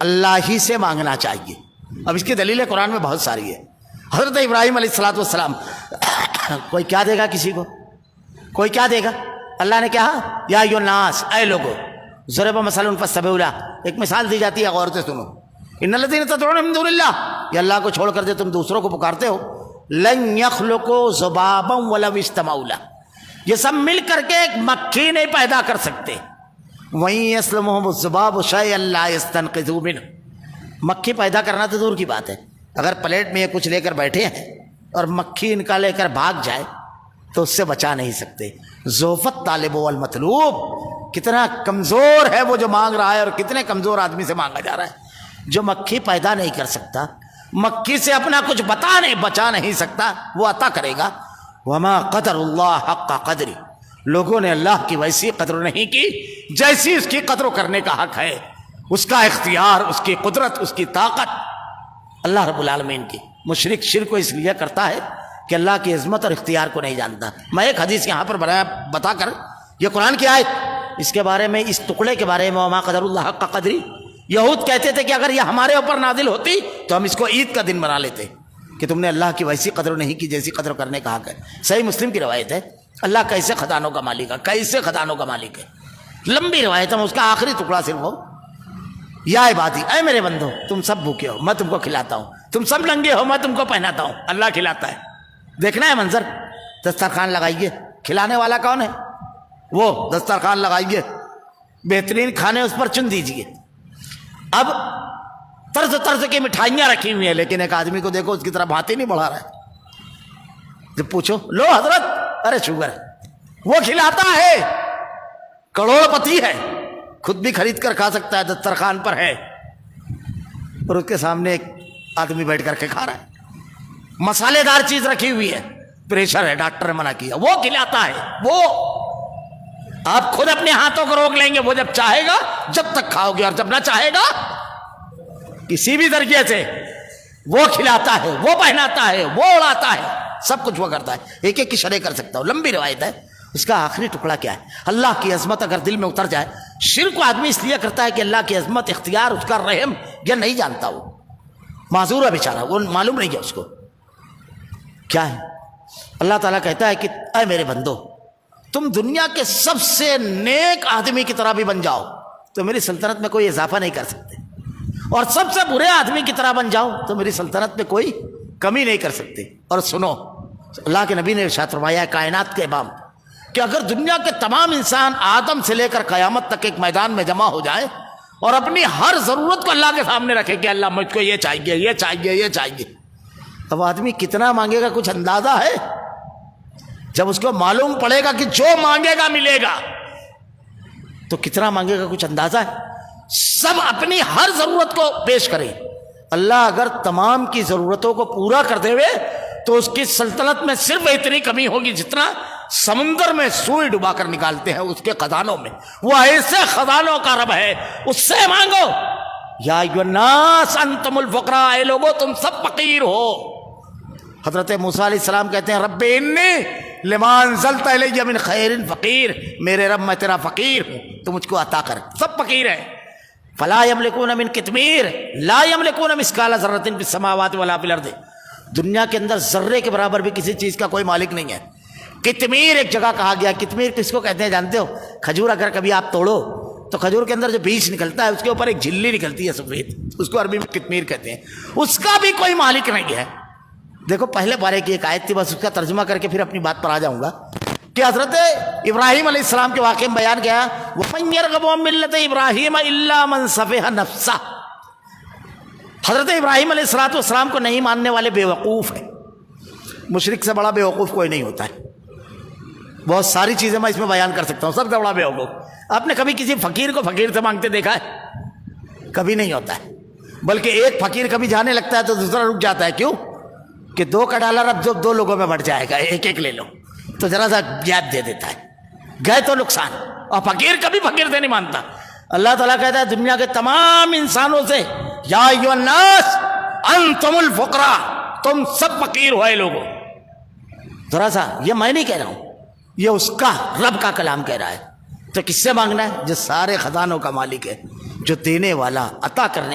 اللہ ہی سے مانگنا چاہیے. اب اس کی دلیلیں قرآن میں بہت ساری ہے. حضرت ابراہیم علیہ السلام کوئی کیا دے گا کسی کو؟ کوئی کیا دے گا؟ اللہ نے کہا یا ایھا الناس، اے لوگو، ضرب مثلا فاستمعوا لہ، ایک مثال دی جاتی ہے، غور سے سنو. ان الذین تدعون من دون اللہ، یہ اللہ کو چھوڑ کر جو تم دوسروں کو پکارتے ہو، لن یخلقوا ذبابا ولو اجتمعوا لہ، یہ سب مل کر کے ایک مکھی نہیں پیدا کر سکتے. وَإِن يَسْلُبْهُمُ الذُّبَابُ شَيْئًا لَا يَسْتَنقِذُوا مِنْهُ، مکھی پیدا کرنا تو دور کی بات ہے، اگر پلیٹ میں یہ کچھ لے کر بیٹھے ہیں اور مکھی ان کا لے کر بھاگ جائے تو اس سے بچا نہیں سکتے. ضعف الطالب والمطلوب، کتنا کمزور ہے وہ جو مانگ رہا ہے اور کتنے کمزور آدمی سے مانگا جا رہا ہے. جو مکھی پیدا نہیں کر سکتا، مکھی سے اپنا کچھ بچا نہیں سکتا، وہ عطا کرے گا. وما قدر اللہ حق قدری، لوگوں نے اللہ کی ویسی قدر نہیں کی جیسی اس کی قدر کرنے کا حق ہے. اس کا اختیار، اس کی قدرت، اس کی طاقت اللہ رب العالمین کی. مشرک شرک کو اس لیے کرتا ہے کہ اللہ کی عظمت اور اختیار کو نہیں جانتا. میں ایک حدیث یہاں پر بتا کر، یہ قرآن کی آیت، اس کے بارے میں، اس ٹکڑے کے بارے میں، وما قدر اللہ حق قدری، یہود کہتے تھے کہ اگر یہ ہمارے اوپر نازل ہوتی تو ہم اس کو عید کا دن بنا لیتے کہ تم نے اللہ کی ویسی قدر نہیں کی جیسی قدر کرنے کا حق ہے. صحیح مسلم کی روایت ہے. اللہ کیسے خزانوں کا مالک ہے، کیسے خزانوں کا مالک ہے. لمبی روایت ہے، اس کا آخری ٹکڑا صرف ہو، یا عبادی، اے میرے بندو، تم سب بھوکے ہو میں تم کو کھلاتا ہوں، تم سب ننگے ہو میں تم کو پہناتا ہوں. اللہ کھلاتا ہے. دیکھنا ہے منظر، دسترخوان لگائیے، کھلانے والا کون ہے؟ وہ دسترخوان لگائیے، بہترین کھانے اس پر چن دیجیے. اب طرز طرز کی مٹھائیاں رکھی ہوئی ہیں، لیکن ایک آدمی کو دیکھو اس کی طرف ہاتھ ہی نہیں بڑھا رہا ہے. جب پوچھو، لو حضرت، ارے شوگر ہے، وہ کھلاتا ہے، کروڑ پتی ہے، خود بھی خرید کر کھا سکتا ہے، دسترخوان پر ہے، اور اس کے سامنے ایک آدمی بیٹھ کر کے کھا رہا ہے. مسالے دار چیز رکھی ہوئی ہے، پریشر ہے، ڈاکٹر نے منع کیا، وہ کھلاتا ہے. وہ آپ خود اپنے ہاتھوں کو روک لیں گے، وہ جب چاہے گا جب تک کھاؤ گے، اور جب نہ چاہے گا کسی بھی ذریعے سے وہ کھلاتا ہے، وہ پہناتا ہے، وہ اڑاتا ہے، سب کچھ وہ کرتا ہے. ایک ایک کی شرح کر سکتا ہوں. لمبی روایت ہے. اس کا آخری ٹکڑا کیا ہے؟ اللہ کی عظمت اگر دل میں اتر جائے. شرک کو آدمی اس لیے کرتا ہے کہ اللہ کی عظمت، اختیار، اس کا رحم یہ نہیں جانتا. وہ معذور ہے بیچارہ، وہ معلوم نہیں ہے اس کو کیا ہے. اللہ تعالیٰ کہتا ہے کہ اے میرے بندو، تم دنیا کے سب سے نیک آدمی کی طرح بھی بن جاؤ تو میری سلطنت میں کوئی اضافہ نہیں کر سکتے، اور سب سے برے آدمی کی طرح بن جاؤ تو میری سلطنت میں کوئی کمی نہیں کر سکتے. اور سنو، اللہ کے نبی نے ارشاد فرمایا ہے کائنات کے امام کہ اگر دنیا کے تمام انسان آدم سے لے کر قیامت تک ایک میدان میں جمع ہو جائے اور اپنی ہر ضرورت کو اللہ کے سامنے رکھے کہ اللہ مجھ کو یہ چاہیے، یہ چاہیے، یہ چاہیے، اب آدمی کتنا مانگے گا کچھ اندازہ ہے؟ جب اس کو معلوم پڑے گا کہ جو مانگے گا ملے گا تو کتنا مانگے گا کچھ اندازہ ہے؟ سب اپنی ہر ضرورت کو پیش کرے. اللہ اگر تمام کی ضرورتوں کو پورا کر دے تو اس کی سلطنت میں صرف اتنی کمی ہوگی جتنا سمندر میں سوئی ڈبا کر نکالتے ہیں اس کے خزانوں میں. وہ ایسے خزانوں کا رب ہے، اس سے مانگو. یا ایھا الناس انتم الفقراء، اے لوگو تم سب فقیر ہو. حضرت موسیٰ علیہ السلام کہتے ہیں رب انی لما انزلت الی من خیر فقیر، میرے رب میں تیرا فقیر ہوں، تو مجھ کو عطا کر. سب فقیر ہیں. فلا یملکون من قطمیر لا یملکون مثقال ذرۃ فی السماوات ولا فی الارض، دنیا کے اندر ذرے کے برابر بھی کسی چیز کا کوئی مالک نہیں ہے. قطمیر ایک جگہ کہا گیا. قطمیر کس کو کہتے ہیں جانتے ہو؟ کھجور اگر کبھی آپ توڑو تو کھجور کے اندر جو بیج نکلتا ہے اس کے اوپر ایک جھلی نکلتی ہے سفید، اس کو عربی میں قطمیر کہتے ہیں. اس کا بھی کوئی مالک نہیں ہے. دیکھو پہلے پارے کی ایک آیت تھی، بس اس کا ترجمہ کر کے پھر اپنی بات پر آ جاؤں گا کہ حضرت ابراہیم علیہ السلام کے واقعے میں بیان کیا وَمَن يَرْغَبُ عَن مِّلَّةِ إِبْرَاهِيمَ إِلَّا مَن سَفِهَ نَفْسَهُ. حضرت ابراہیم علیہ السلام کو نہیں ماننے والے بے وقوف ہیں. مشرک سے بڑا بے وقوف کوئی نہیں ہوتا ہے. بہت ساری چیزیں میں اس میں بیان کر سکتا ہوں. سب سے بڑا بے وقوف. آپ نے کبھی کسی فقیر کو فقیر سے مانگتے دیکھا ہے؟ کبھی نہیں ہوتا ہے. بلکہ ایک فقیر کبھی جانے لگتا ہے تو دوسرا رک جاتا ہے. کیوں؟ کہ 2 کا ڈالر اب جو 2 لوگوں میں بڑھ جائے گا، ایک ایک لے لو، تو ذرا سا گیپ دے دیتا ہے. گئے تو نقصان. اور فقیر کبھی فقیر سے نہیں مانتا. اللہ تعالیٰ کہتا ہے دنیا کے تمام انسانوں سے یا ایھا الناس انتم الفقراء، تم سب فقیر ہوئے لوگوں. ذرا سا یہ میں نہیں کہہ رہا ہوں، یہ اس کا رب کا کلام کہہ رہا ہے. تو کس سے مانگنا ہے؟ جو سارے خزانوں کا مالک ہے، جو دینے والا، عطا کرنے